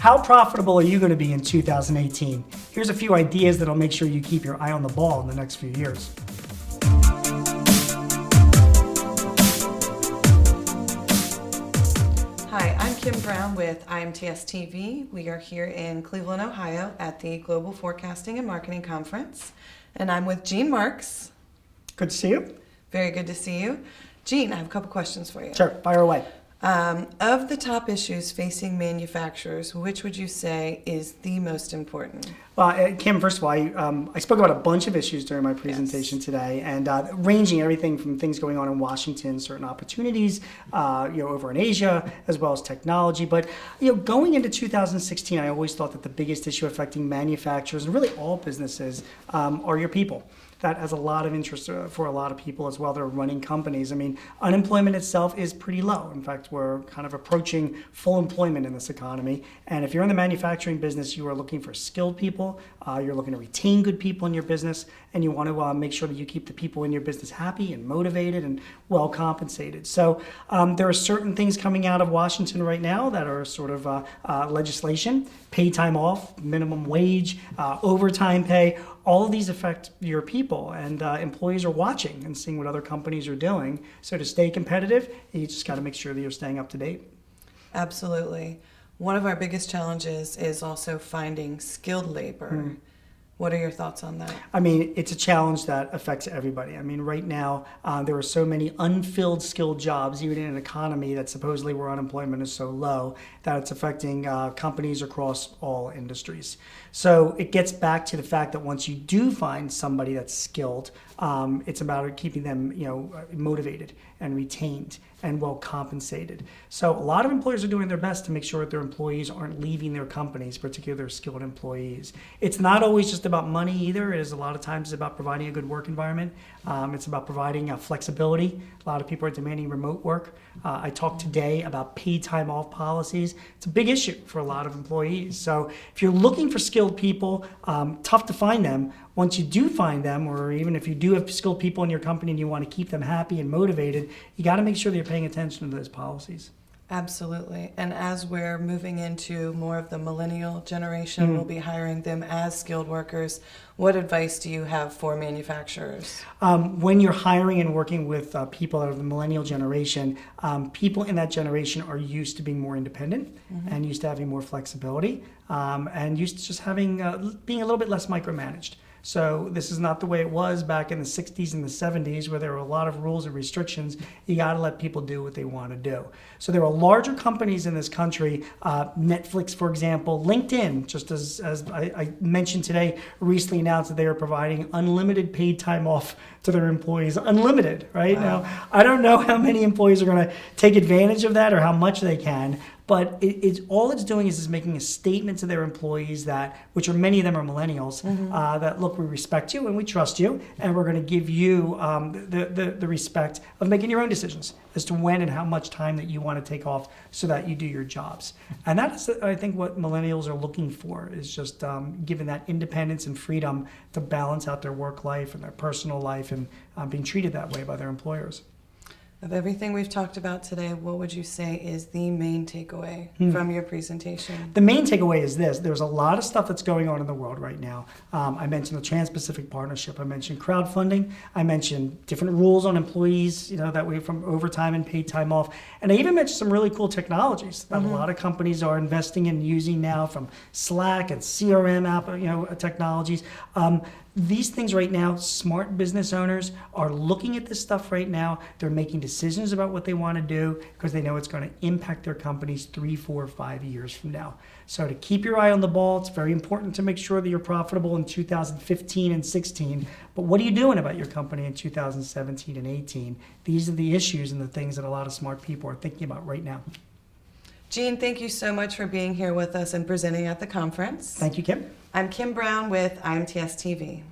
How profitable are you going to be in 2018? Here's a few ideas that'll make sure you keep your eye on the ball in the next few years. Hi, I'm Kim Brown with IMTS TV. We are here in Cleveland, Ohio at the Global Forecasting and Marketing Conference. And I'm with Gene Marks. Good to see you. Very good to see you. Gene, I have a couple questions for you. Sure, fire away. Of the top issues facing manufacturers, which would you say is the most important? Well, Kim, first of all, I spoke about a bunch of issues during my presentation today, and ranging everything from things going on in Washington, certain opportunities, over in Asia, as well as technology. But going into 2016, I always thought that the biggest issue affecting manufacturers and really all businesses are your people. That has a lot of interest for a lot of people as well that are running companies. I mean, unemployment itself is pretty low. In fact, we're kind of approaching full employment in this economy. And if you're in the manufacturing business, you are looking for skilled people. You're looking to retain good people in your business, and you want to make sure that you keep the people in your business happy and motivated and well compensated. So there are certain things coming out of Washington right now that are sort of legislation, pay time off, minimum wage, overtime pay. All of these affect your people, and employees are watching and seeing what other companies are doing. So to stay competitive, you just got to make sure that you're staying up to date. Absolutely. One of our biggest challenges is also finding skilled labor. What are your thoughts on that? I mean, it's a challenge that affects everybody. I mean, right now, there are so many unfilled skilled jobs, even in an economy that supposedly where unemployment is so low, that it's affecting companies across all industries. So it gets back to the fact that once you do find somebody that's skilled, it's about keeping them, motivated and retained and well compensated. So a lot of employers are doing their best to make sure that their employees aren't leaving their companies, particularly their skilled employees. It's not always just about money either. It is a lot of times about providing a good work environment. It's about providing flexibility. A lot of people are demanding remote work. I talked today about paid time off policies. It's a big issue for a lot of employees. So if you're looking for skilled people, tough to find them. Once you do find them, or even if you do have skilled people in your company and you want to keep them happy and motivated, you got to make sure that you're paying attention to those policies. Absolutely. And as we're moving into more of the millennial generation, we'll be hiring them as skilled workers. What advice do you have for manufacturers? When you're hiring and working with people that are the millennial generation, people in that generation are used to being more independent and used to having more flexibility and used to just having being a little bit less micromanaged. So this is not the way it was back in the 60s and the 70s where there were a lot of rules and restrictions. You got to let people do what they want to do. So there are larger companies in this country, Netflix, for example, LinkedIn, just as I mentioned today, recently announced that they are providing unlimited paid time off to their employees. Unlimited, right? Wow. Now, I don't know how many employees are going to take advantage of that or how much they can. But all it's doing is making a statement to their employees that, which are many of them are millennials, that look, we respect you and we trust you, and we're going to give you the respect of making your own decisions as to when and how much time that you want to take off so that you do your jobs. And that's, I think, what millennials are looking for, is just given that independence and freedom to balance out their work life and their personal life and being treated that way by their employers. Of everything we've talked about today, what would you say is the main takeaway from your presentation? The main takeaway is this. There's a lot of stuff that's going on in the world right now. I mentioned the Trans-Pacific Partnership. I mentioned crowdfunding. I mentioned different rules on employees, that way from overtime and paid time off. And I even mentioned some really cool technologies that a lot of companies are investing in using now, from Slack and CRM app, technologies. These things right now, smart business owners are looking at this stuff right now. They're making decisions about what they want to do because they know it's going to impact their companies 3, 4, 5 years from now. So to keep your eye on the ball, it's very important to make sure that you're profitable in 2015 and 16. But what are you doing about your company in 2017 and 18? These are the issues and the things that a lot of smart people are thinking about right now. Gene, thank you so much for being here with us and presenting at the conference. Thank you, Kim. I'm Kim Brown with IMTS TV.